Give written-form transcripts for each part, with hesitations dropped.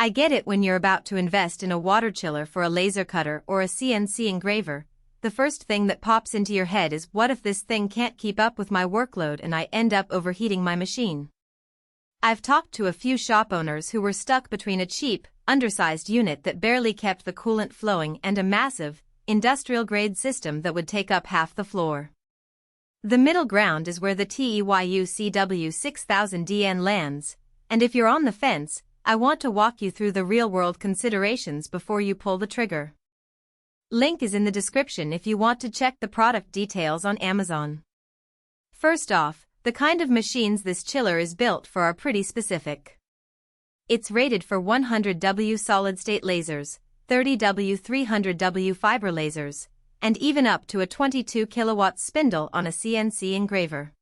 I get it. When you're about to invest in a water chiller for a laser cutter or a CNC engraver, the first thing that pops into your head is, what if this thing can't keep up with my workload and I end up overheating my machine? I've talked to a few shop owners who were stuck between a cheap, undersized unit that barely kept the coolant flowing and a massive, industrial-grade system that would take up half the floor. The middle ground is where the TEYU CW6000DN lands, and if you're on the fence, I want to walk you through the real-world considerations before you pull the trigger. Link is in the description if you want to check the product details on Amazon. First off, the kind of machines this chiller is built for are pretty specific. It's rated for 100W solid-state lasers, 30W 300W fiber lasers, and even up to a 22 kilowatt spindle on a CNC engraver.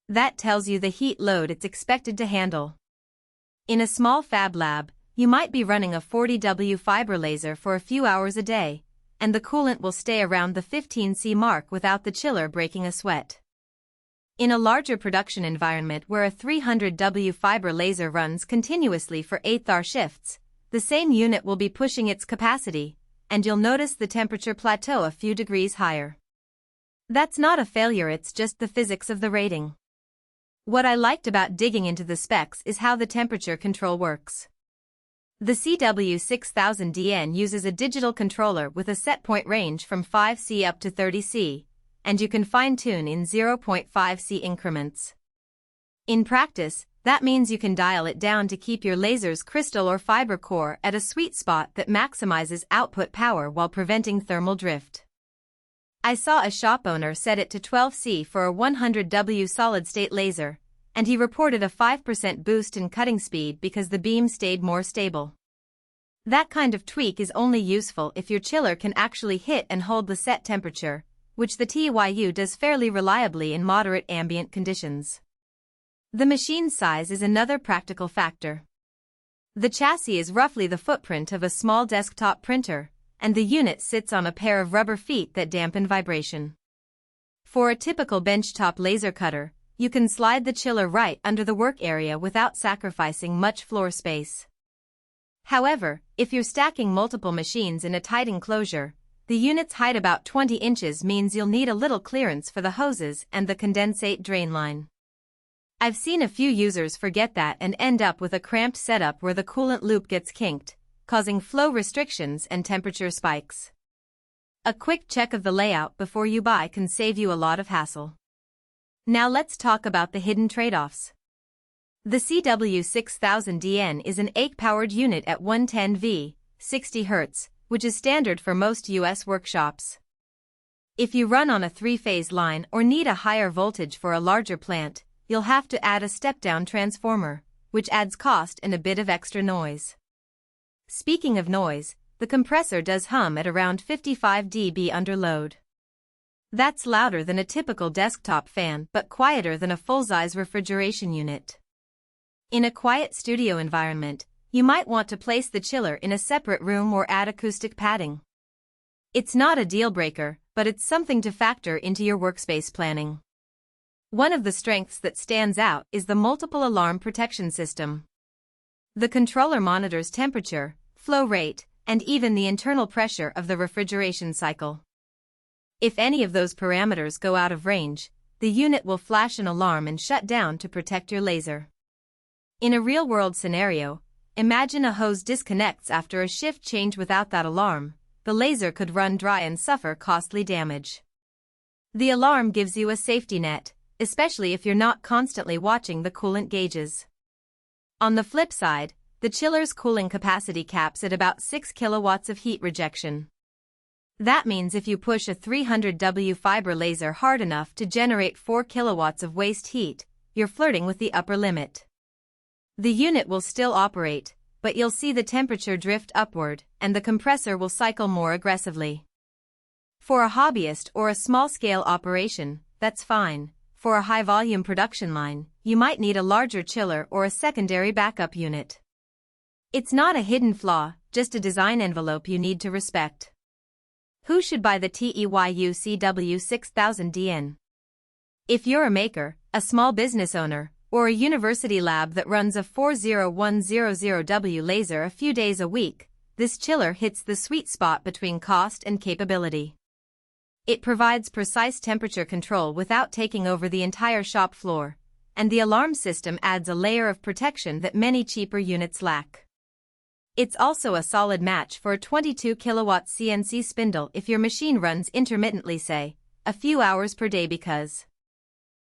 That tells you the heat load it's expected to handle. In a small fab lab, you might be running a 40W fiber laser for a few hours a day, and the coolant will stay around the 15°C mark without the chiller breaking a sweat. In a larger production environment where a 300W fiber laser runs continuously for 8-hour shifts, the same unit will be pushing its capacity, and you'll notice the temperature plateau a few degrees higher. That's not a failure, it's just the physics of the rating. What I liked about digging into the specs is how the temperature control works. The CW6000DN uses a digital controller with a set point range from 5°C up to 30°C, and you can fine-tune in 0.5°C increments. In practice, that means you can dial it down to keep your laser's crystal or fiber core at a sweet spot that maximizes output power while preventing thermal drift. I saw a shop owner set it to 12°C for a 100W solid-state laser, and he reported a 5% boost in cutting speed because the beam stayed more stable. That kind of tweak is only useful if your chiller can actually hit and hold the set temperature, which the TEYU does fairly reliably in moderate ambient conditions. The machine's size is another practical factor. The chassis is roughly the footprint of a small desktop printer, and the unit sits on a pair of rubber feet that dampen vibration. For a typical benchtop laser cutter, you can slide the chiller right under the work area without sacrificing much floor space. However, if you're stacking multiple machines in a tight enclosure, the unit's height about 20 inches means you'll need a little clearance for the hoses and the condensate drain line. I've seen a few users forget that and end up with a cramped setup where the coolant loop gets kinked, causing flow restrictions and temperature spikes. A quick check of the layout before you buy can save you a lot of hassle. Now let's talk about the hidden trade-offs. The CW6000DN is an 8-powered unit at 110V, 60 Hz, which is standard for most US workshops. If you run on a 3-phase line or need a higher voltage for a larger plant, you'll have to add a step-down transformer, which adds cost and a bit of extra noise. Speaking of noise, the compressor does hum at around 55 dB under load. That's louder than a typical desktop fan but quieter than a full-size refrigeration unit. In a quiet studio environment, you might want to place the chiller in a separate room or add acoustic padding. It's not a deal-breaker, but it's something to factor into your workspace planning. One of the strengths that stands out is the multiple alarm protection system. The controller monitors temperature, flow rate, and even the internal pressure of the refrigeration cycle. If any of those parameters go out of range, the unit will flash an alarm and shut down to protect your laser. In a real-world scenario, imagine a hose disconnects after a shift change. Without that alarm, the laser could run dry and suffer costly damage. The alarm gives you a safety net, especially if you're not constantly watching the coolant gauges. On the flip side, the chiller's cooling capacity caps at about 6 kilowatts of heat rejection. That means if you push a 300W fiber laser hard enough to generate 4 kilowatts of waste heat, you're flirting with the upper limit. The unit will still operate, but you'll see the temperature drift upward, and the compressor will cycle more aggressively. For a hobbyist or a small-scale operation, that's fine. For a high-volume production line, you might need a larger chiller or a secondary backup unit. It's not a hidden flaw, just a design envelope you need to respect. Who should buy the TEYU CW6000DN? If you're a maker, a small business owner, or a university lab that runs a 40100W laser a few days a week, this chiller hits the sweet spot between cost and capability. It provides precise temperature control without taking over the entire shop floor, and the alarm system adds a layer of protection that many cheaper units lack. It's also a solid match for a 22 kilowatt CNC spindle if your machine runs intermittently, say, a few hours per day, because